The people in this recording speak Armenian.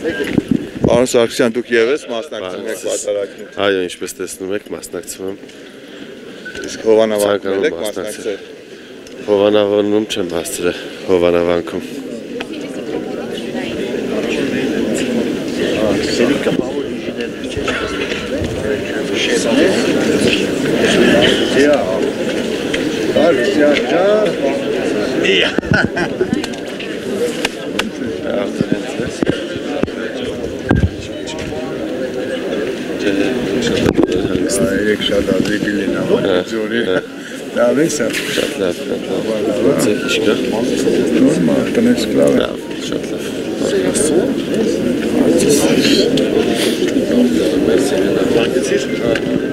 Պարոն Սարգսյան, դուք ևս մասնակցում եք վատարակին։ Այո, ինչպես տեսնում եք, մասնակցում եմ։ Իսկ հովանավանքում եք մասնակցել։ Հովանավանում չեմ հասցրել, հովանավանքում։ Երեք շատ ազգի լինավ, ձորի լավ ես է։ Շատ լավ, ոնց եք իշկա։ Նորմալ, տնես լավ է։ Շատ լավ։ Մերսի։